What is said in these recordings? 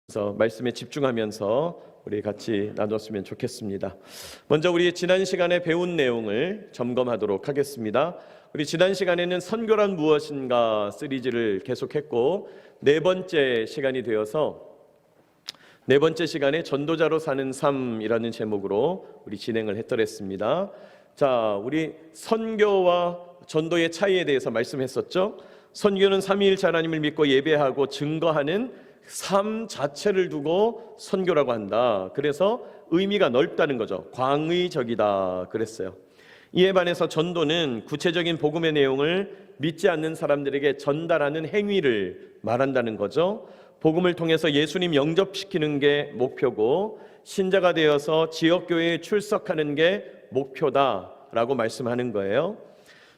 그래서 말씀에 집중하면서 우리 같이 나눴으면 좋겠습니다. 먼저 우리 지난 시간에 배운 내용을 점검하도록 하겠습니다. 우리 지난 시간에는 선교란 무엇인가 시리즈를 계속했고 네 번째 시간이 되어서 네 번째 시간에 전도자로 사는 삶이라는 제목으로 우리 진행을 했더랬습니다. 자, 우리 선교와 전도의 차이에 대해서 말씀했었죠. 선교는 삼위일체 하나님을 믿고 예배하고 증거하는 삶 자체를 두고 선교라고 한다. 그래서 의미가 넓다는 거죠. 광의적이다 그랬어요. 이에 반해서 전도는 구체적인 복음의 내용을 믿지 않는 사람들에게 전달하는 행위를 말한다는 거죠. 복음을 통해서 예수님 영접시키는 게 목표고 신자가 되어서 지역교회에 출석하는 게 목표다라고 말씀하는 거예요.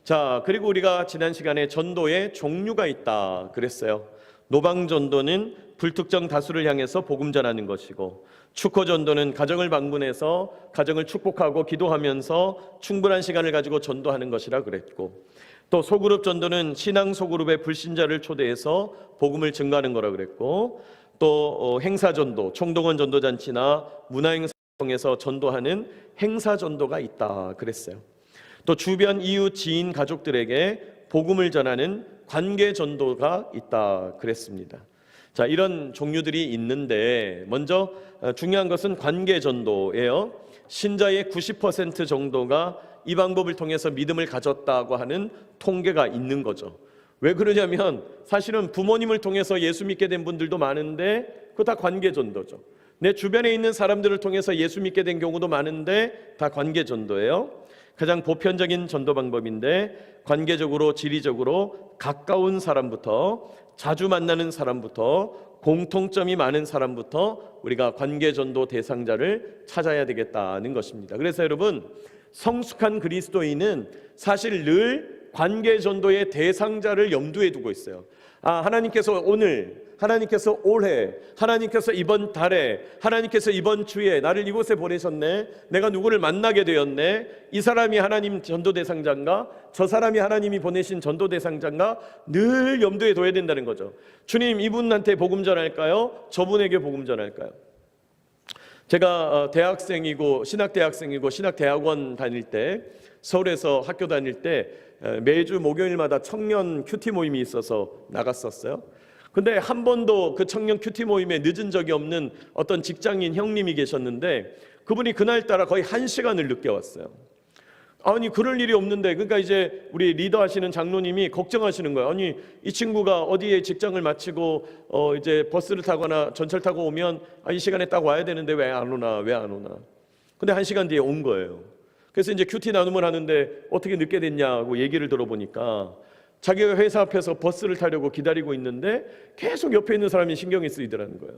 자, 그리고 우리가 지난 시간에 전도에 종류가 있다 그랬어요. 노방전도는 불특정 다수를 향해서 복음 전하는 것이고, 축호전도는 가정을 방문해서 가정을 축복하고 기도하면서 충분한 시간을 가지고 전도하는 것이라 그랬고, 또 소그룹 전도는 신앙 소그룹의 불신자를 초대해서 복음을 증거하는 거라 그랬고, 또 행사전도, 총동원 전도잔치나 문화행사를 통해서 전도하는 행사전도가 있다 그랬어요. 또 주변 이웃 지인 가족들에게 복음을 전하는 관계전도가 있다 그랬습니다. 자, 이런 종류들이 있는데 먼저 중요한 것은 관계전도예요. 신자의 90% 정도가 이 방법을 통해서 믿음을 가졌다고 하는 통계가 있는 거죠. 왜 그러냐면 사실은 부모님을 통해서 예수 믿게 된 분들도 많은데 그거 다 관계전도죠. 내 주변에 있는 사람들을 통해서 예수 믿게 된 경우도 많은데 다 관계전도예요. 가장 보편적인 전도 방법인데 관계적으로 지리적으로 가까운 사람부터 자주 만나는 사람부터 공통점이 많은 사람부터 우리가 관계전도 대상자를 찾아야 되겠다는 것입니다. 그래서 여러분, 성숙한 그리스도인은 사실 늘 관계전도의 대상자를 염두에 두고 있어요. 하나님께서 오늘, 하나님께서 올해, 하나님께서 이번 달에, 하나님께서 이번 주에 나를 이곳에 보내셨네. 내가 누구를 만나게 되었네. 이 사람이 하나님 전도 대상자인가? 저 사람이 하나님이 보내신 전도 대상자인가? 늘 염두에 둬야 된다는 거죠. 주님, 이분한테 복음 전할까요? 저분에게 복음 전할까요? 제가 대학생이고 신학대학생이고 신학대학원 다닐 때, 서울에서 학교 다닐 때 매주 목요일마다 청년 큐티 모임이 있어서 나갔었어요. 근데 한 번도 그 청년 큐티 모임에 늦은 적이 없는 어떤 직장인 형님이 계셨는데 그분이 그날따라 거의 1시간을 늦게 왔어요. 아니, 그럴 일이 없는데. 그러니까 이제 우리 리더 하시는 장로님이 걱정하시는 거예요. 아니, 이 친구가 어디에 직장을 마치고 이제 버스를 타거나 전철 타고 오면 이 시간에 딱 와야 되는데 왜 안 오나. 근데 1시간 뒤에 온 거예요. 그래서 이제 큐티 나눔을 하는데 어떻게 늦게 됐냐고 얘기를 들어보니까 자기가 회사 앞에서 버스를 타려고 기다리고 있는데 계속 옆에 있는 사람이 신경이 쓰이더라는 거예요.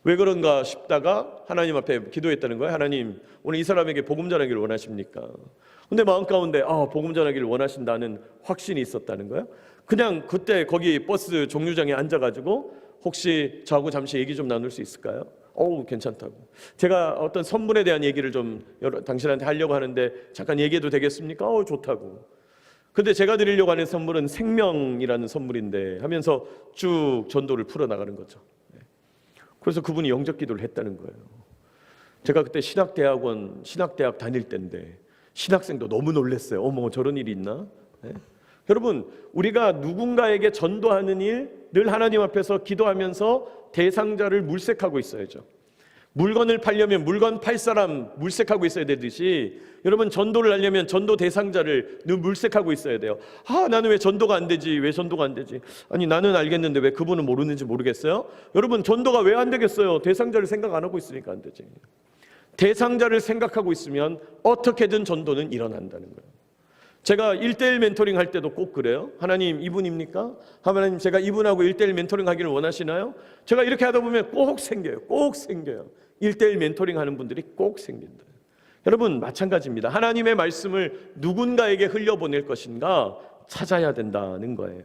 왜 그런가 싶다가 하나님 앞에 기도했다는 거예요. 하나님, 오늘 이 사람에게 복음 전하기를 원하십니까? 근데 마음 가운데 복음 전하기를 원하신다는 확신이 있었다는 거예요. 그냥 그때 거기 버스 종류장에 앉아가지고 혹시 저하고 잠시 얘기 좀 나눌 수 있을까요? 괜찮다고. 제가 어떤 선물에 대한 얘기를 좀 당신한테 하려고 하는데 잠깐 얘기해도 되겠습니까? 좋다고. 근데 제가 드리려고 하는 선물은 생명이라는 선물인데 하면서 쭉 전도를 풀어나가는 거죠. 그래서 그분이 영접 기도를 했다는 거예요. 제가 그때 신학대학 다닐 때인데 신학생도 너무 놀랐어요. 어머, 저런 일이 있나? 여러분, 우리가 누군가에게 전도하는 일 늘 하나님 앞에서 기도하면서 대상자를 물색하고 있어야죠. 물건을 팔려면 물건 팔 사람 물색하고 있어야 되듯이 여러분, 전도를 하려면 전도 대상자를 늘 물색하고 있어야 돼요. 나는 왜 전도가 안 되지? 아니, 나는 알겠는데 왜 그분은 모르는지 모르겠어요? 여러분, 전도가 왜 안 되겠어요? 대상자를 생각 안 하고 있으니까 안 되지. 대상자를 생각하고 있으면 어떻게든 전도는 일어난다는 거예요. 제가 1:1 멘토링 할 때도 꼭 그래요. 하나님, 이분입니까? 하나님, 제가 이분하고 1:1 멘토링 하기를 원하시나요? 제가 이렇게 하다 보면 꼭 생겨요. 1:1 멘토링 하는 분들이 꼭 생긴다. 여러분, 마찬가지입니다. 하나님의 말씀을 누군가에게 흘려보낼 것인가 찾아야 된다는 거예요.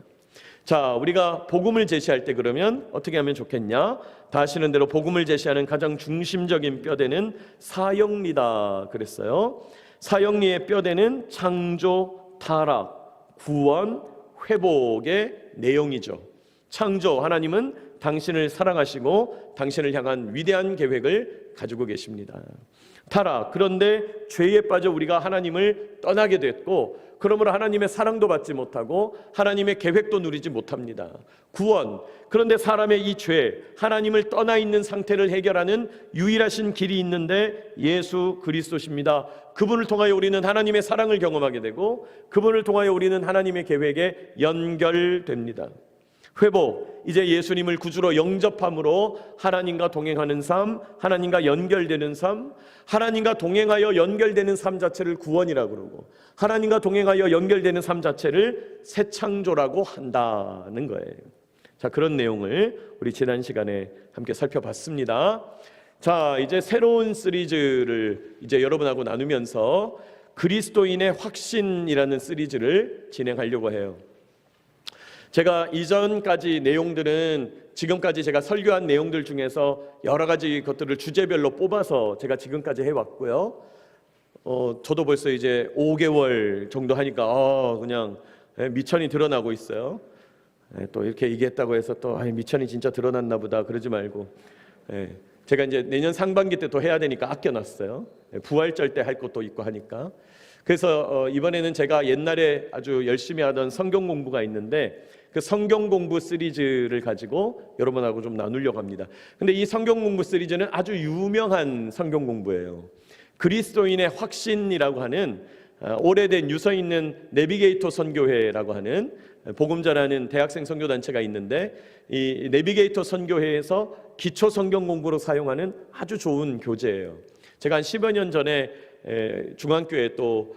자, 우리가 복음을 제시할 때 그러면 어떻게 하면 좋겠냐? 다 아시는 대로 복음을 제시하는 가장 중심적인 뼈대는 사형리다 그랬어요. 사형리의 뼈대는 창조, 타락, 구원, 회복의 내용이죠. 창조, 하나님은 당신을 사랑하시고 당신을 향한 위대한 계획을 가지고 계십니다. 타락, 그런데 죄에 빠져 우리가 하나님을 떠나게 됐고, 그러므로 하나님의 사랑도 받지 못하고 하나님의 계획도 누리지 못합니다. 구원, 그런데 사람의 이 죄, 하나님을 떠나 있는 상태를 해결하는 유일하신 길이 있는데 예수 그리스도십니다. 그분을 통하여 우리는 하나님의 사랑을 경험하게 되고, 그분을 통하여 우리는 하나님의 계획에 연결됩니다. 회복, 이제 예수님을 구주로 영접함으로 하나님과 동행하는 삶, 하나님과 연결되는 삶, 하나님과 동행하여 연결되는 삶 자체를 구원이라고 그러고, 하나님과 동행하여 연결되는 삶 자체를 새 창조라고 한다는 거예요. 자, 그런 내용을 우리 지난 시간에 함께 살펴봤습니다. 자, 이제 새로운 시리즈를 이제 여러분하고 나누면서 그리스도인의 확신이라는 시리즈를 진행하려고 해요. 제가 이전까지 내용들은 지금까지 제가 설교한 내용들 중에서 여러 가지 것들을 주제별로 뽑아서 제가 지금까지 해왔고요. 저도 벌써 이제 5개월 정도 하니까 그냥 미천이 드러나고 있어요. 또 이렇게 얘기했다고 해서 또 미천이 진짜 드러났나 보다 그러지 말고, 제가 이제 내년 상반기 때 또 해야 되니까 아껴놨어요. 부활절 때 할 것도 있고 하니까. 그래서 이번에는 제가 옛날에 아주 열심히 하던 성경 공부가 있는데, 그 성경 공부 시리즈를 가지고 여러분하고 좀 나누려고 합니다. 근데 이 성경 공부 시리즈는 아주 유명한 성경 공부예요. 그리스도인의 확신이라고 하는 오래된 유서 있는 내비게이터 선교회라고 하는 복음 전하는 대학생 선교단체가 있는데, 이 내비게이터 선교회에서 기초 성경 공부로 사용하는 아주 좋은 교재예요. 제가 한 10여 년 전에 중앙교회 또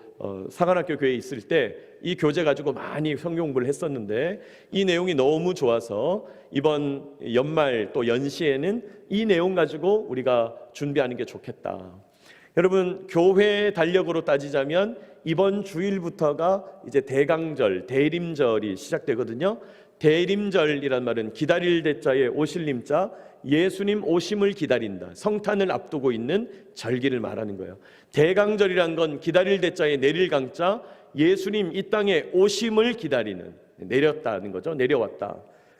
사관학교 교회에 있을 때 이 교재 가지고 많이 성경 공부를 했었는데, 이 내용이 너무 좋아서 이번 연말 또 연시에는 이 내용 가지고 우리가 준비하는 게 좋겠다. 여러분, 교회 달력으로 따지자면 이번 주일부터가 이제 대강절, 대림절이 시작되거든요. 대림절이란 말은 기다릴 대자에 오실림자, 예수님 오심을 기다린다, 성탄을 앞두고 있는 절기를 말하는 거예요. 대강절이란 건 기다릴 대자에 내릴 강자, 예수님 이 땅에 오심을 기다리는, 내렸다는 거죠. 내려왔다.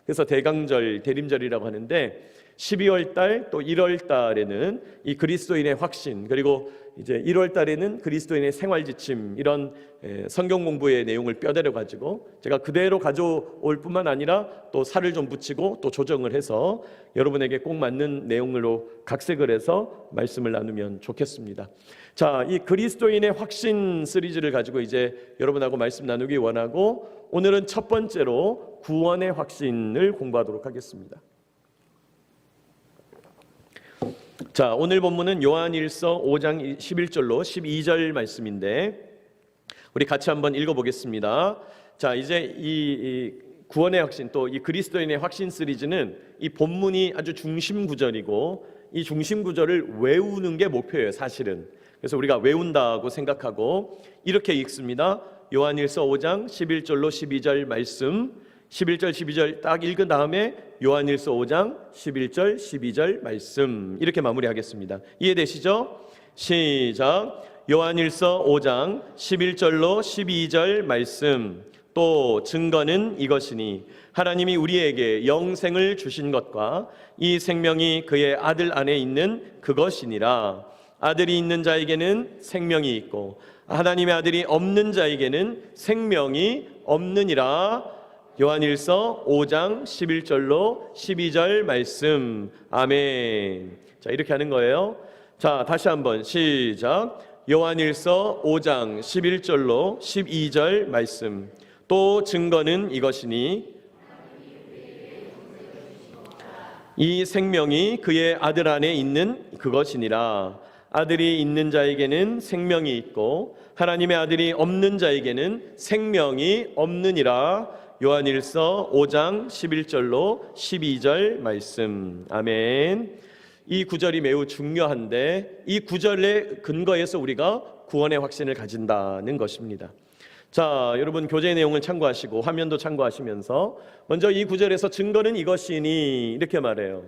그래서 대강절, 대림절이라고 하는데, 12월 달 또 1월 달에는 이 그리스도인의 확신, 그리고 이제 1월 달에는 그리스도인의 생활 지침, 이런 성경 공부의 내용을 뼈대로 가지고 제가 그대로 가져올 뿐만 아니라 또 살을 좀 붙이고 또 조정을 해서 여러분에게 꼭 맞는 내용으로 각색을 해서 말씀을 나누면 좋겠습니다. 자, 이 그리스도인의 확신 시리즈를 가지고 이제 여러분하고 말씀 나누기 원하고, 오늘은 첫 번째로 구원의 확신을 공부하도록 하겠습니다. 자, 오늘 본문은 요한일서 5장 11절로 12절 말씀인데, 우리 같이 한번 읽어보겠습니다. 자, 이제 이 구원의 확신, 또 이 그리스도인의 확신 시리즈는 이 본문이 아주 중심 구절이고, 이 중심 구절을 외우는 게 목표예요, 사실은. 그래서 우리가 외운다고 생각하고 이렇게 읽습니다. 요한일서 5장 11절로 12절 말씀, 11절 12절 딱 읽은 다음에 요한일서 5장 11절 12절 말씀, 이렇게 마무리하겠습니다. 이해되시죠? 시작. 요한일서 5장 11절로 12절 말씀. 또 증거는 이것이니 하나님이 우리에게 영생을 주신 것과 이 생명이 그의 아들 안에 있는 그것이니라. 아들이 있는 자에게는 생명이 있고 하나님의 아들이 없는 자에게는 생명이 없느니라. 요한일서 5장 11절로 12절 말씀. 아멘. 자, 이렇게 하는 거예요. 자, 다시 한번 시작. 요한일서 5장 11절로 12절 말씀. 또 증거는 이것이니 이 생명이 그의 아들 안에 있는 그것이니라. 아들이 있는 자에게는 생명이 있고 하나님의 아들이 없는 자에게는 생명이 없느니라. 요한일서 5장 11절로 12절 말씀. 아멘. 이 구절이 매우 중요한데, 이 구절의 근거에서 우리가 구원의 확신을 가진다는 것입니다. 자, 여러분 교재 내용을 참고하시고 화면도 참고하시면서 먼저 이 구절에서 증거는 이것이니 이렇게 말해요.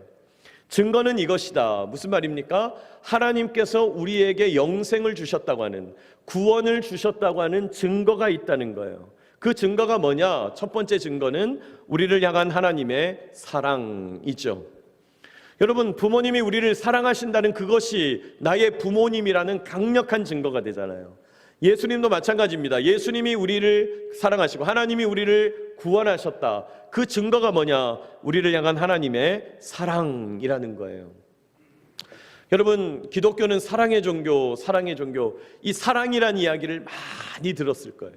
증거는 이것이다. 무슨 말입니까? 하나님께서 우리에게 영생을 주셨다고 하는, 구원을 주셨다고 하는 증거가 있다는 거예요. 그 증거가 뭐냐? 첫 번째 증거는 우리를 향한 하나님의 사랑이죠. 여러분, 부모님이 우리를 사랑하신다는 그것이 나의 부모님이라는 강력한 증거가 되잖아요. 예수님도 마찬가지입니다. 예수님이 우리를 사랑하시고 하나님이 우리를 구원하셨다. 그 증거가 뭐냐? 우리를 향한 하나님의 사랑이라는 거예요. 여러분, 기독교는 사랑의 종교, 사랑의 종교. 이 사랑이란 이야기를 많이 들었을 거예요.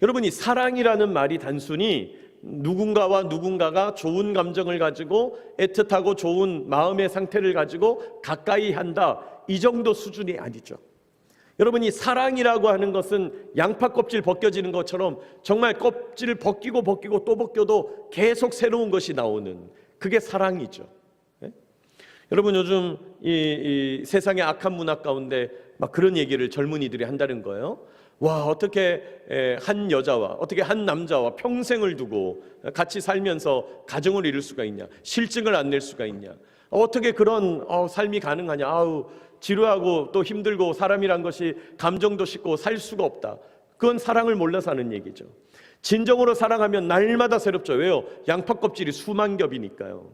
여러분, 이 사랑이라는 말이 단순히 누군가와 누군가가 좋은 감정을 가지고 애틋하고 좋은 마음의 상태를 가지고 가까이 한다, 이 정도 수준이 아니죠. 여러분, 이 사랑이라고 하는 것은 양파 껍질 벗겨지는 것처럼 정말 껍질을 벗기고 또 벗겨도 계속 새로운 것이 나오는, 그게 사랑이죠. 여러분, 요즘 이 세상의 악한 문화 가운데 막 그런 얘기를 젊은이들이 한다는 거예요. 와, 어떻게 한 여자와 어떻게 한 남자와 평생을 두고 같이 살면서 가정을 이룰 수가 있냐, 실증을 안 낼 수가 있냐, 어떻게 그런 삶이 가능하냐, 아우 지루하고 또 힘들고 사람이란 것이 감정도 싣고 살 수가 없다. 그건 사랑을 몰라서 하는 얘기죠. 진정으로 사랑하면 날마다 새롭죠. 왜요? 양파 껍질이 수만 겹이니까요.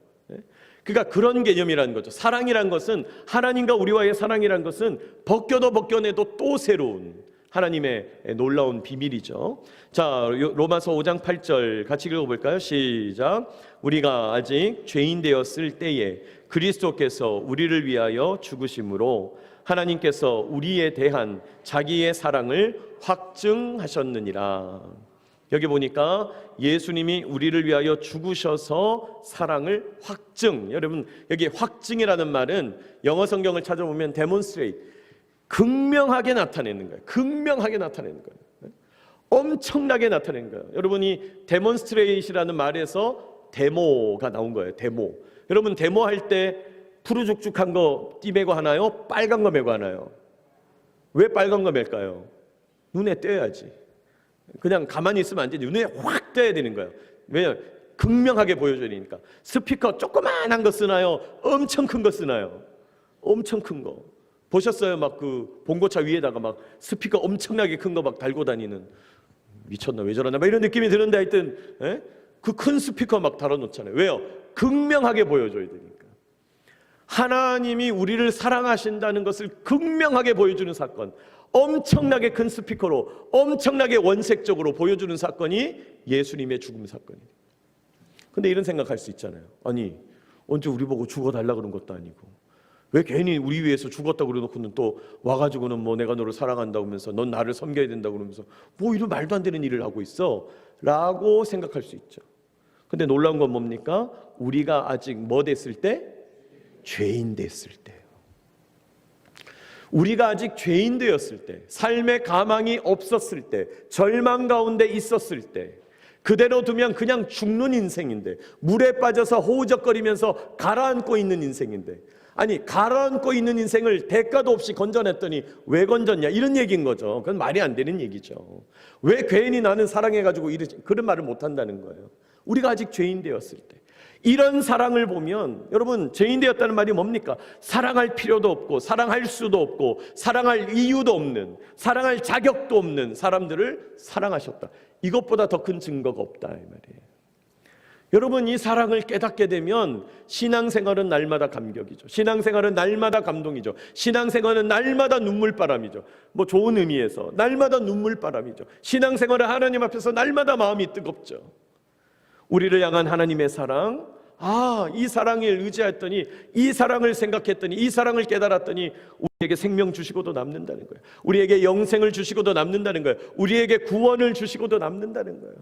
그러니까 그런 개념이라는 거죠. 사랑이란 것은, 하나님과 우리와의 사랑이란 것은 벗겨도 벗겨내도 또 새로운 하나님의 놀라운 비밀이죠. 자, 로마서 5장 8절 같이 읽어볼까요? 시작. 우리가 아직 죄인 되었을 때에 그리스도께서 우리를 위하여 죽으심으로 하나님께서 우리에 대한 자기의 사랑을 확증하셨느니라. 여기 보니까 예수님이 우리를 위하여 죽으셔서 사랑을 확증. 여러분, 여기 확증이라는 말은 영어 성경을 찾아보면 demonstrate, 극명하게 나타내는 거예요. 극명하게 나타내는 거예요. 엄청나게 나타내는 거예요. 여러분이 demonstrate이라는 말에서 데모가 나온 거예요. 데모. 여러분, 데모할 때 푸르죽죽한 거 띠매고 하나요? 빨간 거 매고 하나요? 왜 빨간 거 맬까요? 눈에 띄어야지. 그냥 가만히 있으면 안 되지. 눈에 확 띄어야 되는 거예요. 왜냐? 극명하게 보여줘야 되니까. 스피커 조그만한 거 쓰나요? 엄청 큰 거 쓰나요? 엄청 큰 거. 보셨어요? 막 그 봉고차 위에다가 막 스피커 엄청나게 큰 거 막 달고 다니는, 미쳤나 왜 저러나 막 이런 느낌이 드는데, 하여튼 그 큰 스피커 막 달아놓잖아요. 왜요? 극명하게 보여줘야 되니까. 하나님이 우리를 사랑하신다는 것을 극명하게 보여주는 사건, 엄청나게 큰 스피커로 엄청나게 원색적으로 보여주는 사건이 예수님의 죽음 사건이에요. 근데 이런 생각할 수 있잖아요. 아니, 언제 우리 보고 죽어달라 그런 것도 아니고 왜 괜히 우리 위해서 죽었다고 그래놓고는 또 와가지고는 뭐 내가 너를 사랑한다고 하면서 넌 나를 섬겨야 된다고 그러면서 뭐 이런 말도 안 되는 일을 하고 있어 라고 생각할 수 있죠. 근데 놀라운 건 뭡니까? 우리가 아직 뭐 됐을 때? 죄인 됐을 때요. 우리가 아직 죄인 되었을 때, 삶의 가망이 없었을 때, 절망 가운데 있었을 때, 그대로 두면 그냥 죽는 인생인데, 물에 빠져서 호우적거리면서 가라앉고 있는 인생인데, 아니 가라앉고 있는 인생을 대가도 없이 건져냈더니 왜 건졌냐, 이런 얘기인 거죠. 그건 말이 안 되는 얘기죠. 왜 괜히 나는 사랑해가지고 그런 말을 못한다는 거예요. 우리가 아직 죄인 되었을 때, 이런 사랑을 보면, 여러분, 죄인 되었다는 말이 뭡니까? 사랑할 필요도 없고 사랑할 수도 없고 사랑할 이유도 없는, 사랑할 자격도 없는 사람들을 사랑하셨다. 이것보다 더 큰 증거가 없다 이 말이에요. 여러분, 이 사랑을 깨닫게 되면 신앙생활은 날마다 감격이죠. 신앙생활은 날마다 감동이죠. 신앙생활은 날마다 눈물바람이죠. 뭐 좋은 의미에서 날마다 눈물바람이죠. 신앙생활은 하나님 앞에서 날마다 마음이 뜨겁죠. 우리를 향한 하나님의 사랑, 이 사랑을 의지했더니, 이 사랑을 생각했더니, 이 사랑을 깨달았더니 우리에게 생명 주시고도 남는다는 거예요. 우리에게 영생을 주시고도 남는다는 거예요. 우리에게 구원을 주시고도 남는다는 거예요.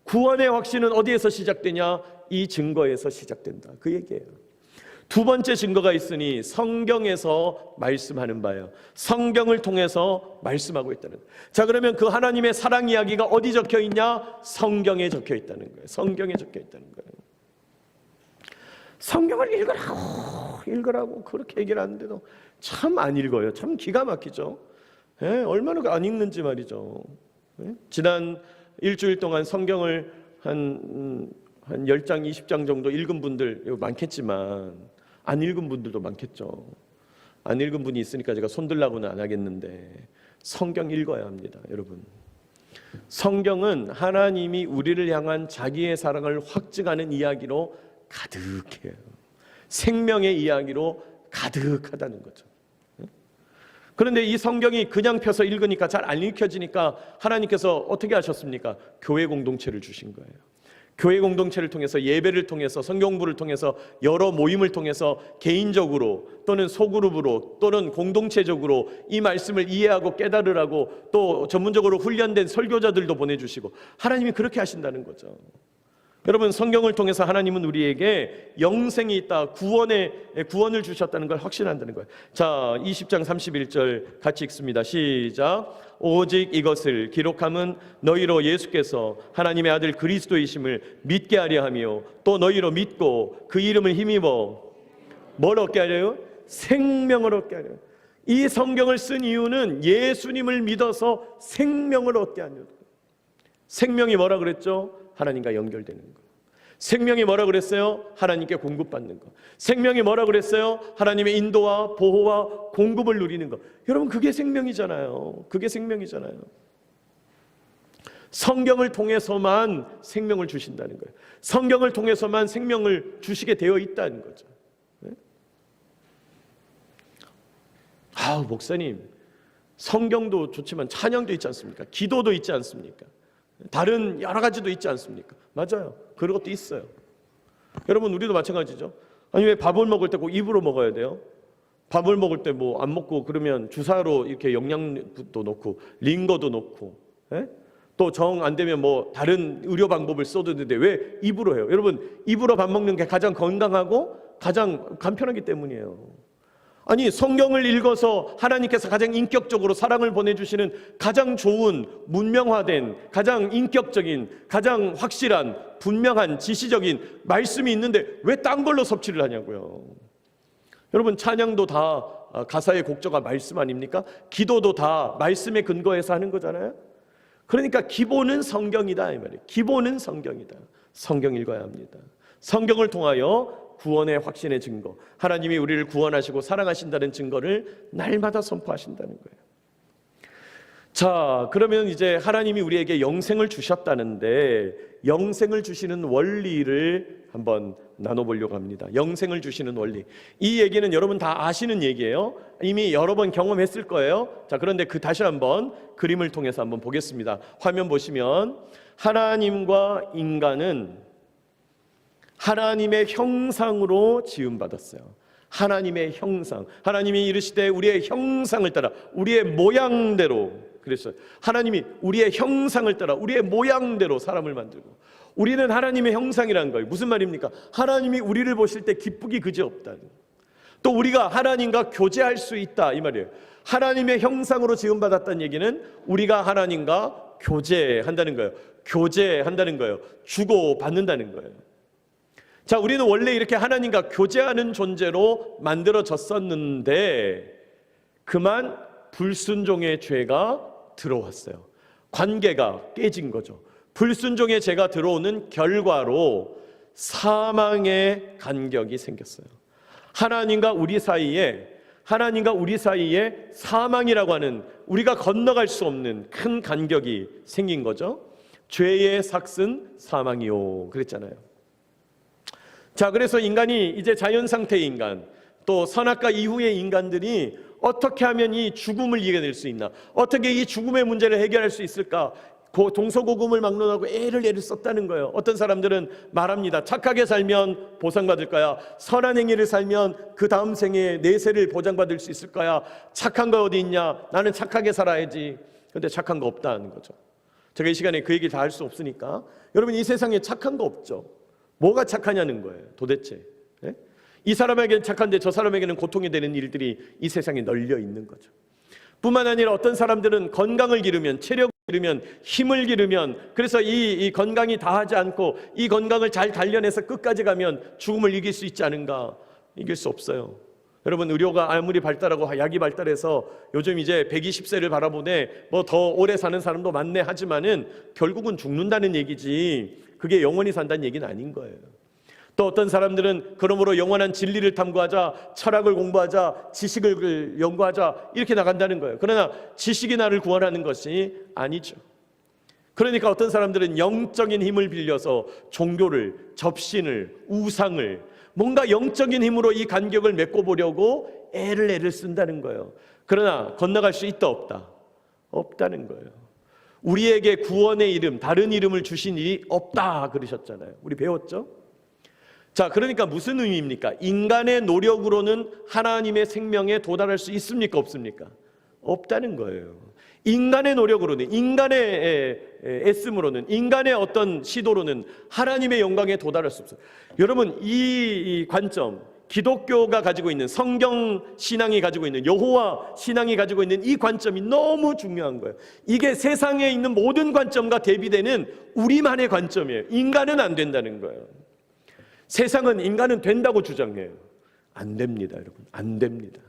구원의 확신은 어디에서 시작되냐? 이 증거에서 시작된다, 그 얘기예요. 두 번째 증거가 있으니 성경에서 말씀하는 바예요. 성경을 통해서 말씀하고 있다는 거예요. 자, 그러면 그 하나님의 사랑 이야기가 어디 적혀 있냐? 성경에 적혀 있다는 거예요. 성경에 적혀 있다는 거예요. 성경을 읽으라고 그렇게 얘기를 하는데도 참 안 읽어요. 참 기가 막히죠. 얼마나 안 읽는지 말이죠. 지난 일주일 동안 성경을 한 10장, 20장 정도 읽은 분들 많겠지만 안 읽은 분들도 많겠죠. 안 읽은 분이 있으니까 제가 손들라고는 안 하겠는데 성경 읽어야 합니다, 여러분. 성경은 하나님이 우리를 향한 자기의 사랑을 확증하는 이야기로 가득해요. 생명의 이야기로 가득하다는 거죠. 그런데 이 성경이 그냥 펴서 읽으니까 잘 안 읽혀지니까 하나님께서 어떻게 하셨습니까? 교회 공동체를 주신 거예요. 교회 공동체를 통해서, 예배를 통해서, 성경부를 통해서, 여러 모임을 통해서 개인적으로 또는 소그룹으로 또는 공동체적으로 이 말씀을 이해하고 깨달으라고 또 전문적으로 훈련된 설교자들도 보내주시고, 하나님이 그렇게 하신다는 거죠. 여러분, 성경을 통해서 하나님은 우리에게 영생이 있다, 구원을 주셨다는 걸 확신한다는 거예요. 자, 20장 31절 같이 읽습니다. 시작. 오직 이것을 기록함은 너희로 예수께서 하나님의 아들 그리스도이심을 믿게 하려 하며 또 너희로 믿고 그 이름을 힘입어 뭘 얻게 하려요? 생명을 얻게 하려요. 이 성경을 쓴 이유는 예수님을 믿어서 생명을 얻게 하려고. 생명이 뭐라 그랬죠? 하나님과 연결되는 거. 생명이 뭐라 그랬어요? 하나님께 공급받는 거. 생명이 뭐라 그랬어요? 하나님의 인도와 보호와 공급을 누리는 거. 여러분, 그게 생명이잖아요. 그게 생명이잖아요. 성경을 통해서만 생명을 주신다는 거예요. 성경을 통해서만 생명을 주시게 되어 있다는 거죠. 네? 목사님, 성경도 좋지만 찬양도 있지 않습니까? 기도도 있지 않습니까? 다른 여러 가지도 있지 않습니까? 맞아요. 그런 것도 있어요. 여러분, 우리도 마찬가지죠. 아니, 왜 밥을 먹을 때 꼭 입으로 먹어야 돼요? 밥을 먹을 때 뭐 안 먹고 그러면 주사로 이렇게 영양도 넣고 링거도 넣고, 또 정 안 되면 뭐 다른 의료 방법을 써도 되는데 왜 입으로 해요? 여러분, 입으로 밥 먹는 게 가장 건강하고 가장 간편하기 때문이에요. 아니, 성경을 읽어서 하나님께서 가장 인격적으로 사랑을 보내주시는 가장 좋은, 문명화된, 가장 인격적인, 가장 확실한, 분명한, 지시적인 말씀이 있는데 왜 딴 걸로 섭취를 하냐고요. 여러분, 찬양도 다 가사의 곡조가 말씀 아닙니까? 기도도 다 말씀에 근거해서 하는 거잖아요. 그러니까 기본은 성경이다 이 말이에요. 기본은 성경이다. 성경 읽어야 합니다. 성경을 통하여 구원의 확신의 증거, 하나님이 우리를 구원하시고 사랑하신다는 증거를 날마다 선포하신다는 거예요. 자, 그러면 이제 하나님이 우리에게 영생을 주셨다는데 영생을 주시는 원리를 한번 나눠보려고 합니다. 영생을 주시는 원리. 이 얘기는 여러분 다 아시는 얘기예요. 이미 여러 번 경험했을 거예요. 자, 그런데 다시 한번 그림을 통해서 한번 보겠습니다. 화면 보시면 하나님과 인간은 하나님의 형상으로 지음받았어요. 하나님의 형상. 하나님이 이르시되 우리의 형상을 따라, 우리의 모양대로 그랬어요. 하나님이 우리의 형상을 따라 우리의 모양대로 사람을 만들고, 우리는 하나님의 형상이라는 거예요. 무슨 말입니까? 하나님이 우리를 보실 때 기쁘기 그지없다. 또 우리가 하나님과 교제할 수 있다 이 말이에요. 하나님의 형상으로 지음받았다는 얘기는 우리가 하나님과 교제한다는 거예요. 교제한다는 거예요. 주고받는다는 거예요. 자, 우리는 원래 이렇게 하나님과 교제하는 존재로 만들어졌었는데 그만 불순종의 죄가 들어왔어요. 관계가 깨진 거죠. 불순종의 죄가 들어오는 결과로 사망의 간격이 생겼어요. 하나님과 우리 사이에 사망이라고 하는, 우리가 건너갈 수 없는 큰 간격이 생긴 거죠. 죄의 삭은 사망이요 그랬잖아요. 자, 그래서 인간이 이제 자연 상태의 인간, 또 선악과 이후의 인간들이 어떻게 하면 이 죽음을 이겨낼 수 있나, 어떻게 이 죽음의 문제를 해결할 수 있을까, 동서고금을 막론하고 애를 썼다는 거예요. 어떤 사람들은 말합니다. 착하게 살면 보상받을 거야. 선한 행위를 살면 그 다음 생에 내세를 보장받을 수 있을 거야. 착한 거 어디 있냐? 나는 착하게 살아야지. 근데 착한 거 없다는 거죠. 제가 이 시간에 그 얘기 다 할 수 없으니까, 여러분, 이 세상에 착한 거 없죠. 뭐가 착하냐는 거예요, 도대체. 네? 이 사람에게는 착한데 저 사람에게는 고통이 되는 일들이 이 세상에 널려 있는 거죠. 뿐만 아니라 어떤 사람들은 건강을 기르면, 체력을 기르면, 힘을 기르면, 그래서 이 건강이 다하지 않고 이 건강을 잘 단련해서 끝까지 가면 죽음을 이길 수 있지 않은가? 이길 수 없어요. 여러분, 의료가 아무리 발달하고 약이 발달해서 요즘 이제 120세를 바라보네, 뭐 더 오래 사는 사람도 많네 하지만은 결국은 죽는다는 얘기지 그게 영원히 산다는 얘기는 아닌 거예요. 또 어떤 사람들은 그러므로 영원한 진리를 탐구하자, 철학을 공부하자, 지식을 연구하자 이렇게 나간다는 거예요. 그러나 지식이 나를 구원하는 것이 아니죠. 그러니까 어떤 사람들은 영적인 힘을 빌려서 종교를, 접신을, 우상을, 뭔가 영적인 힘으로 이 간격을 메꿔보려고 애를 쓴다는 거예요. 그러나 건너갈 수 있다 없다? 없다는 거예요. 우리에게 구원의 이름, 다른 이름을 주신 일이 없다 그러셨잖아요. 우리 배웠죠? 자, 그러니까 무슨 의미입니까? 인간의 노력으로는 하나님의 생명에 도달할 수 있습니까? 없습니까? 없다는 거예요. 인간의 노력으로는, 인간의 애씀으로는, 인간의 어떤 시도로는 하나님의 영광에 도달할 수 없어요. 여러분, 이 관점, 기독교가 가지고 있는, 성경 신앙이 가지고 있는, 여호와 신앙이 가지고 있는 이 관점이 너무 중요한 거예요. 이게 세상에 있는 모든 관점과 대비되는 우리만의 관점이에요. 인간은 안 된다는 거예요. 세상은 인간은 된다고 주장해요. 안 됩니다, 여러분. 안 됩니다.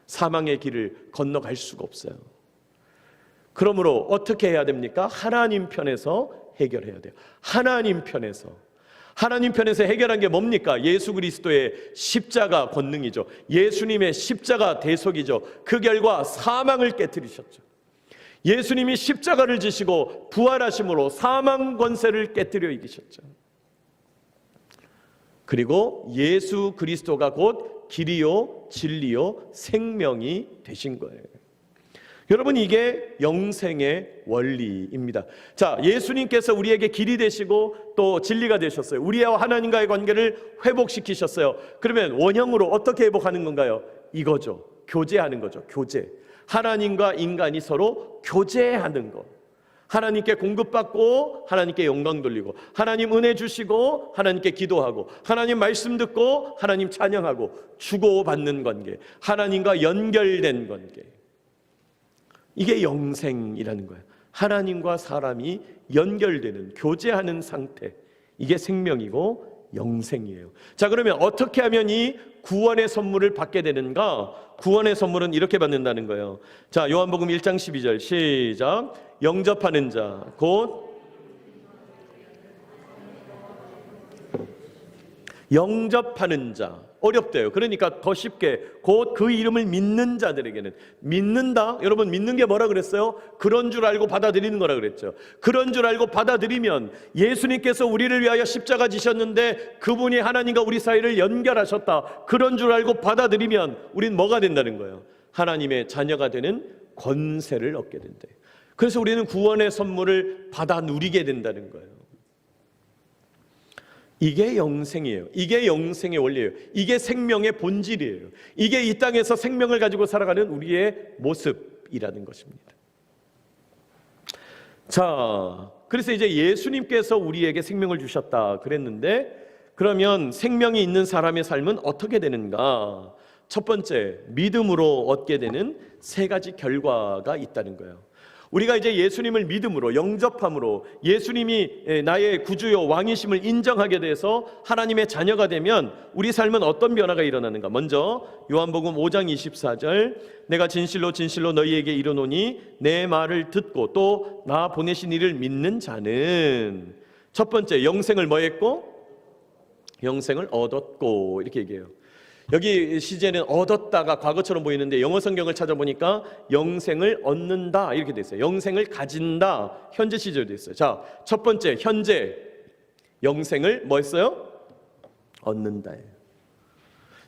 사망의 길을 건너갈 수가 없어요. 그러므로 어떻게 해야 됩니까? 하나님 편에서 해결해야 돼요. 하나님 편에서 해결한 게 뭡니까? 예수 그리스도의 십자가 권능이죠. 예수님의 십자가 대속이죠. 그 결과 사망을 깨뜨리셨죠. 예수님이 십자가를 지시고 부활하심으로 사망 권세를 깨뜨려 이기셨죠. 그리고 예수 그리스도가 곧 길이요 진리요 생명이 되신 거예요. 여러분, 이게 영생의 원리입니다. 자, 예수님께서 우리에게 길이 되시고 또 진리가 되셨어요. 우리와 하나님과의 관계를 회복시키셨어요. 그러면 원형으로 어떻게 회복하는 건가요? 이거죠. 교제하는 거죠. 교제. 하나님과 인간이 서로 교제하는 것. 하나님께 공급받고 하나님께 영광 돌리고, 하나님 은혜 주시고 하나님께 기도하고, 하나님 말씀 듣고 하나님 찬양하고, 주고받는 관계, 하나님과 연결된 관계. 이게 영생이라는 거예요. 하나님과 사람이 연결되는, 교제하는 상태. 이게 생명이고 영생이에요. 자, 그러면 어떻게 하면 이 구원의 선물을 받게 되는가? 구원의 선물은 이렇게 받는다는 거예요. 자, 요한복음 1장 12절 시작. 영접하는 자, 곧 영접하는 자. 어렵대요. 그러니까 더 쉽게 곧 그 이름을 믿는 자들에게는, 믿는다. 여러분, 믿는 게 뭐라 그랬어요? 그런 줄 알고 받아들이는 거라 그랬죠. 그런 줄 알고 받아들이면, 예수님께서 우리를 위하여 십자가 지셨는데 그분이 하나님과 우리 사이를 연결하셨다. 그런 줄 알고 받아들이면 우린 뭐가 된다는 거예요? 하나님의 자녀가 되는 권세를 얻게 된대. 그래서 우리는 구원의 선물을 받아 누리게 된다는 거예요. 이게 영생이에요. 이게 영생의 원리예요. 이게 생명의 본질이에요. 이게 이 땅에서 생명을 가지고 살아가는 우리의 모습이라는 것입니다. 자, 그래서 이제 예수님께서 우리에게 생명을 주셨다 그랬는데, 그러면 생명이 있는 사람의 삶은 어떻게 되는가? 첫 번째, 믿음으로 얻게 되는 세 가지 결과가 있다는 거예요. 우리가 이제 예수님을 믿음으로, 영접함으로, 예수님이 나의 구주요 왕이심을 인정하게 돼서 하나님의 자녀가 되면 우리 삶은 어떤 변화가 일어나는가? 먼저 요한복음 5장 24절, 내가 진실로 진실로 너희에게 이르노니 내 말을 듣고 또 나 보내신 이를 믿는 자는, 첫 번째, 영생을 뭐 했고? 영생을 얻었고, 이렇게 얘기해요. 여기 시제는 얻었다가 과거처럼 보이는데 영어 성경을 찾아보니까 영생을 얻는다 이렇게 돼 있어요. 영생을 가진다, 현재 시제로 돼 있어요. 자, 첫 번째, 현재 영생을 뭐 했어요? 얻는다예요.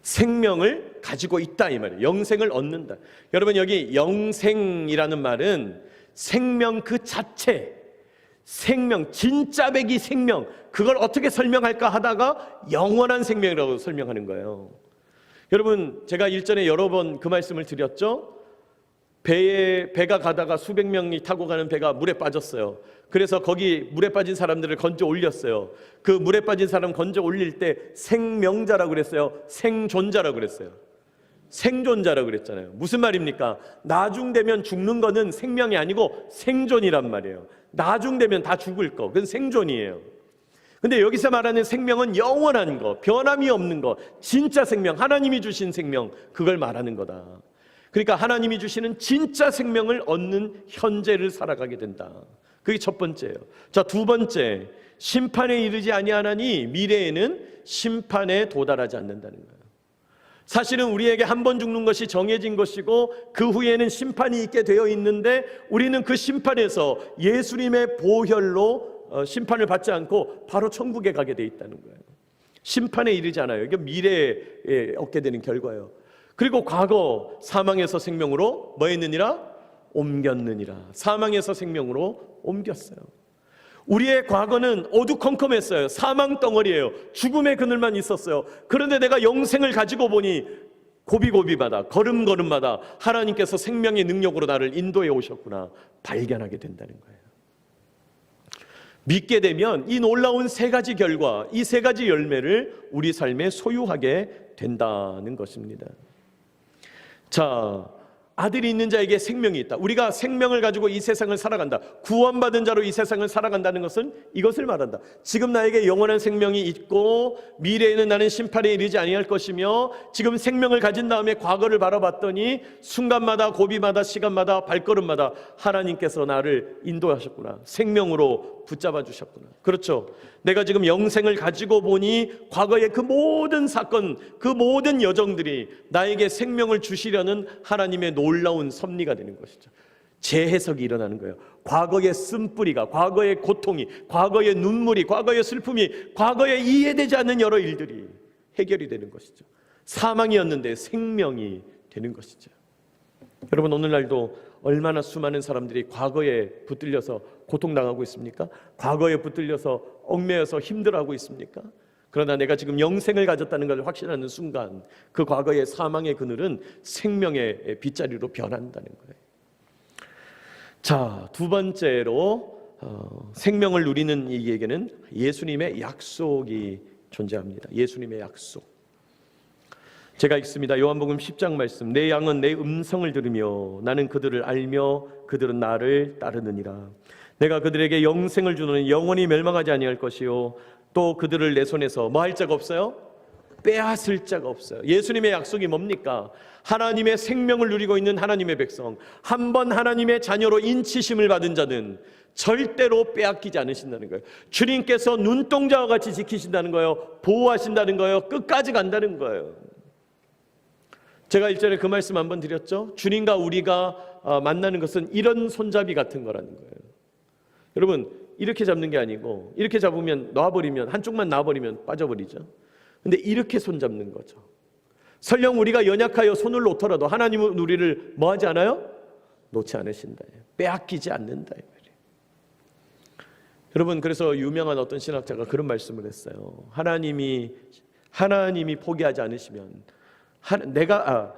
생명을 가지고 있다 이 말이에요. 영생을 얻는다. 여러분, 여기 영생이라는 말은 생명 그 자체, 생명, 진짜 백이 생명, 그걸 어떻게 설명할까 하다가 영원한 생명이라고 설명하는 거예요. 여러분, 제가 일전에 여러 번 그 말씀을 드렸죠. 배가 가다가 수백 명이 타고 가는 배가 물에 빠졌어요. 그래서 거기 물에 빠진 사람들을 건져 올렸어요. 그 물에 빠진 사람 건져 올릴 때 생명자라고 그랬어요? 생존자라고 그랬어요? 생존자라고 그랬잖아요. 무슨 말입니까? 나중되면 죽는 거는 생명이 아니고 생존이란 말이에요. 나중되면 다 죽을 거, 그건 생존이에요. 근데 여기서 말하는 생명은 영원한 거, 변함이 없는 거, 진짜 생명, 하나님이 주신 생명, 그걸 말하는 거다. 그러니까 하나님이 주시는 진짜 생명을 얻는 현재를 살아가게 된다. 그게 첫 번째예요. 자, 두 번째, 심판에 이르지 아니하나니 미래에는 심판에 도달하지 않는다는 거예요. 사실은 우리에게 한 번 죽는 것이 정해진 것이고 그 후에는 심판이 있게 되어 있는데 우리는 그 심판에서 예수님의 보혈로 심판을 받지 않고 바로 천국에 가게 돼 있다는 거예요. 심판에 이르지 않아요. 이게 미래에 얻게 되는 결과예요. 그리고 과거 사망에서 생명으로 뭐 했느니라? 옮겼느니라. 사망에서 생명으로 옮겼어요. 우리의 과거는 어두컴컴했어요. 사망 덩어리예요. 죽음의 그늘만 있었어요. 그런데 내가 영생을 가지고 보니 고비고비마다 걸음걸음마다 하나님께서 생명의 능력으로 나를 인도해 오셨구나 발견하게 된다는 거예요. 믿게 되면 이 놀라운 세 가지 결과, 이 세 가지 열매를 우리 삶에 소유하게 된다는 것입니다. 자, 아들이 있는 자에게 생명이 있다. 우리가 생명을 가지고 이 세상을 살아간다. 구원받은 자로 이 세상을 살아간다는 것은 이것을 말한다. 지금 나에게 영원한 생명이 있고 미래에는 나는 심판에 이르지 아니할 것이며 지금 생명을 가진 다음에 과거를 바라봤더니 순간마다 고비마다 시간마다 발걸음마다 하나님께서 나를 인도하셨구나. 생명으로 붙잡아 주셨구나. 그렇죠. 내가 지금 영생을 가지고 보니 과거의 그 모든 사건, 그 모든 여정들이 나에게 생명을 주시려는 하나님의 놀라운 섭리가 되는 것이죠. 재해석이 일어나는 거예요. 과거의 쓴뿌리가, 과거의 고통이, 과거의 눈물이, 과거의 슬픔이, 과거에 이해되지 않는 여러 일들이 해결이 되는 것이죠. 사망이었는데 생명이 되는 것이죠. 여러분, 오늘날도 얼마나 수많은 사람들이 과거에 붙들려서 고통당하고 있습니까? 과거에 붙들려서 얽매여서 힘들어하고 있습니까? 그러나 내가 지금 영생을 가졌다는 걸 확신하는 순간 그 과거의 사망의 그늘은 생명의 빗자리로 변한다는 거예요. 자, 두 번째로 생명을 누리는 이에게는 예수님의 약속이 존재합니다. 예수님의 약속. 제가 읽습니다. 요한복음 10장 말씀. 내 양은 내 음성을 들으며 나는 그들을 알며 그들은 나를 따르느니라. 내가 그들에게 영생을 주노니 영원히 멸망하지 아니할 것이요 또 그들을 내 손에서 뭐 할 자가 없어요? 빼앗을 자가 없어요. 예수님의 약속이 뭡니까? 하나님의 생명을 누리고 있는 하나님의 백성, 한 번 하나님의 자녀로 인치심을 받은 자는 절대로 빼앗기지 않으신다는 거예요. 주님께서 눈동자와 같이 지키신다는 거예요. 보호하신다는 거예요. 끝까지 간다는 거예요. 제가 일전에 그 말씀 한번 드렸죠. 주님과 우리가 만나는 것은 이런 손잡이 같은 거라는 거예요. 여러분, 이렇게 잡는 게 아니고 이렇게 잡으면 놔버리면, 한쪽만 놔버리면 빠져버리죠. 근데 이렇게 손잡는 거죠. 설령 우리가 연약하여 손을 놓더라도 하나님은 우리를 뭐 하지 않아요? 놓지 않으신다. 빼앗기지 않는다. 여러분, 그래서 유명한 어떤 신학자가 그런 말씀을 했어요. 하나님이 포기하지 않으시면 내가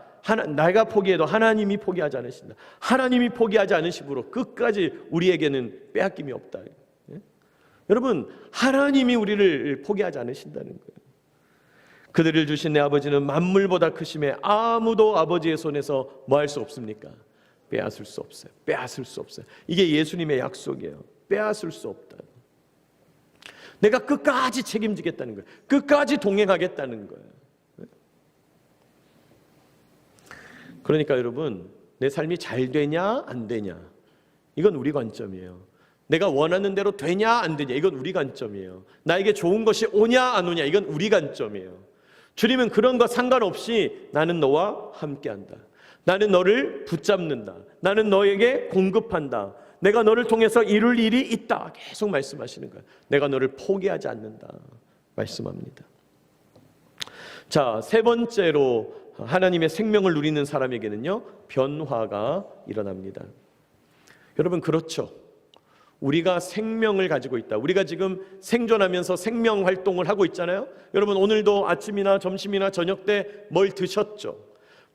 포기해도 하나님이 포기하지 않으신다. 하나님이 포기하지 않으심으로 끝까지 우리에게는 빼앗김이 없다. 예? 여러분, 하나님이 우리를 포기하지 않으신다는 거예요. 그들을 주신 내 아버지는 만물보다 크심에 아무도 아버지의 손에서 뭐 할 수 없습니까? 빼앗을 수 없어요. 빼앗을 수 없어요. 이게 예수님의 약속이에요. 빼앗을 수 없다. 내가 끝까지 책임지겠다는 거예요. 끝까지 동행하겠다는 거예요. 그러니까 여러분, 내 삶이 잘 되냐 안 되냐 이건 우리 관점이에요. 내가 원하는 대로 되냐 안 되냐 이건 우리 관점이에요. 나에게 좋은 것이 오냐 안 오냐 이건 우리 관점이에요. 주님은 그런 거 상관없이 나는 너와 함께한다. 나는 너를 붙잡는다. 나는 너에게 공급한다. 내가 너를 통해서 이룰 일이 있다. 계속 말씀하시는 거예요. 내가 너를 포기하지 않는다 말씀합니다. 자, 세 번째로 하나님의 생명을 누리는 사람에게는요, 변화가 일어납니다. 여러분, 그렇죠. 우리가 생명을 가지고 있다. 우리가 지금 생존하면서 생명 활동을 하고 있잖아요. 여러분, 오늘도 아침이나 점심이나 저녁 때 뭘 드셨죠?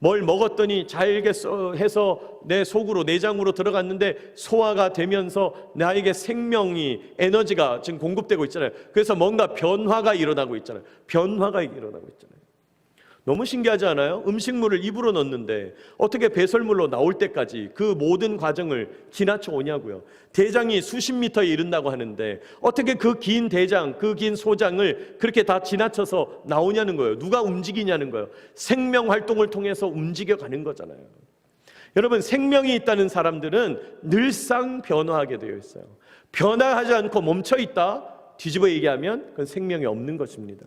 뭘 먹었더니 잘게 해서 내 속으로, 내장으로 들어갔는데 소화가 되면서 나에게 생명이, 에너지가 지금 공급되고 있잖아요. 그래서 뭔가 변화가 일어나고 있잖아요. 변화가 일어나고 있잖아요. 너무 신기하지 않아요? 음식물을 입으로 넣는데 어떻게 배설물로 나올 때까지 그 모든 과정을 지나쳐 오냐고요. 대장이 수십 미터에 이른다고 하는데 어떻게 그 긴 대장, 그 긴 소장을 그렇게 다 지나쳐서 나오냐는 거예요. 누가 움직이냐는 거예요. 생명 활동을 통해서 움직여가는 거잖아요. 여러분, 생명이 있다는 사람들은 늘상 변화하게 되어 있어요. 변화하지 않고 멈춰있다, 뒤집어 얘기하면 그건 생명이 없는 것입니다.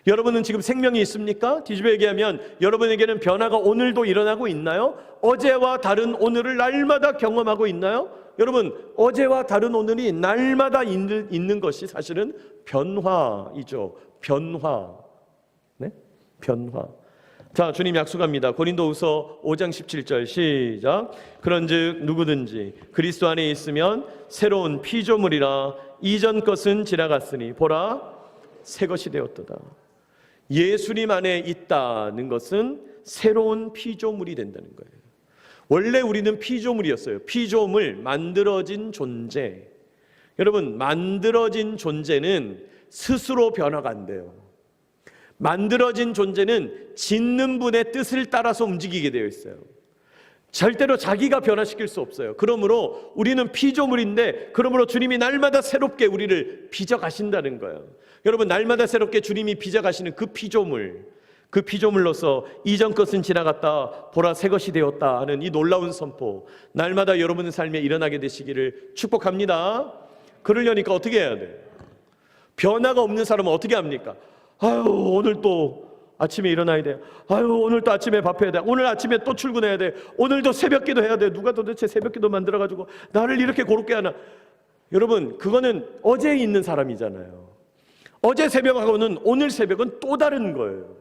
여러분은 지금 생명이 있습니까? 뒤집어 얘기하면 여러분에게는 변화가 오늘도 일어나고 있나요? 어제와 다른 오늘을 날마다 경험하고 있나요? 여러분, 어제와 다른 오늘이 날마다 있는 것이 사실은 변화이죠. 변화. 네? 변화. 자, 주님 약속합니다. 고린도후서 5장 17절 시작. 그런즉 누구든지 그리스도 안에 있으면 새로운 피조물이라 이전 것은 지나갔으니 보라 새 것이 되었도다. 예수님 안에 있다는 것은 새로운 피조물이 된다는 거예요. 원래 우리는 피조물이었어요. 피조물, 만들어진 존재. 여러분, 만들어진 존재는 스스로 변화가 안 돼요. 만들어진 존재는 짓는 분의 뜻을 따라서 움직이게 되어 있어요. 절대로 자기가 변화시킬 수 없어요. 그러므로 우리는 피조물인데, 그러므로 주님이 날마다 새롭게 우리를 빚어가신다는 거예요. 여러분, 날마다 새롭게 주님이 빚어가시는 그 피조물로서 이전 것은 지나갔다 보라 새 것이 되었다 하는 이 놀라운 선포, 날마다 여러분의 삶에 일어나게 되시기를 축복합니다. 그러려니까 어떻게 해야 돼요? 변화가 없는 사람은 어떻게 합니까? 아유, 오늘 또 아침에 일어나야 돼. 아유, 오늘 또 아침에 밥해야 돼. 오늘 아침에 또 출근해야 돼. 오늘도 새벽기도 해야 돼. 누가 도대체 새벽기도 만들어가지고 나를 이렇게 고롭게 하나? 여러분, 그거는 어제 있는 사람이잖아요. 어제 새벽하고는 오늘 새벽은 또 다른 거예요.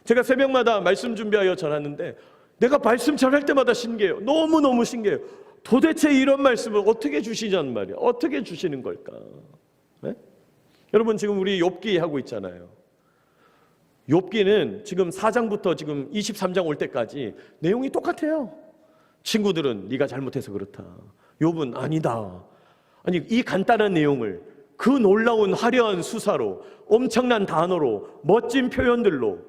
제가 새벽마다 말씀 준비하여 전하는데 내가 말씀 전할 때마다 신기해요. 너무너무 신기해요. 도대체 이런 말씀을 어떻게 주시냐는 말이에요. 어떻게 주시는 걸까? 네? 여러분, 지금 우리 욥기 하고 있잖아요. 욥기는 지금 4장부터 지금 23장 올 때까지 내용이 똑같아요. 친구들은 네가 잘못해서 그렇다. 욥은 아니다. 아니, 이 간단한 내용을 그 놀라운 화려한 수사로, 엄청난 단어로, 멋진 표현들로,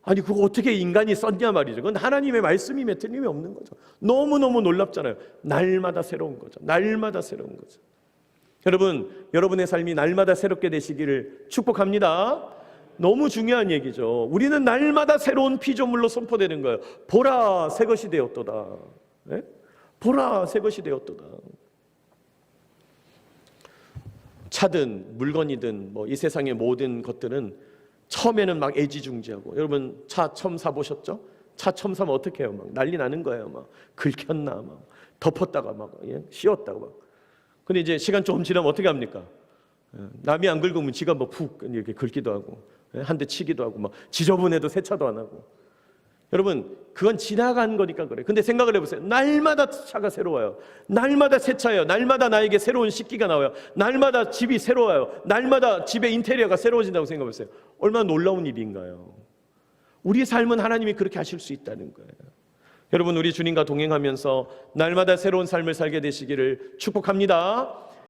아니 그거 어떻게 인간이 썼냐 말이죠. 그건 하나님의 말씀임에 틀림이 없는 거죠. 너무너무 놀랍잖아요. 날마다 새로운 거죠. 날마다 새로운 거죠. 여러분, 여러분의 삶이 날마다 새롭게 되시기를 축복합니다. 너무 중요한 얘기죠. 우리는 날마다 새로운 피조물로 선포되는 거예요. 보라 새 것이 되었도다. 네? 보라 새 것이 되었도다. 차든 물건이든 뭐 이 세상의 모든 것들은 처음에는 막 애지중지하고, 여러분 차 처음 사보셨죠? 차 처음 사면 어떻게 해요? 막 난리 나는 거예요. 막 긁혔나, 막 덮었다가 막 씌웠다가 막. 근데 이제 시간 조금 지나면 어떻게 합니까? 남이 안 긁으면 지가 뭐 푹 이렇게 긁기도 하고, 한 대 치기도 하고, 막 지저분해도 세차도 안 하고. 여러분, 그건 지나간 거니까 그래. 근데 생각을 해보세요. 날마다 차가 새로워요. 날마다 새 차예요. 날마다 나에게 새로운 식기가 나와요. 날마다 집이 새로워요. 날마다 집의 인테리어가 새로워진다고 생각해보세요. 얼마나 놀라운 일인가요? 우리의 삶은 하나님이 그렇게 하실 수 있다는 거예요. 여러분, 우리 주님과 동행하면서 날마다 새로운 삶을 살게 되시기를 축복합니다.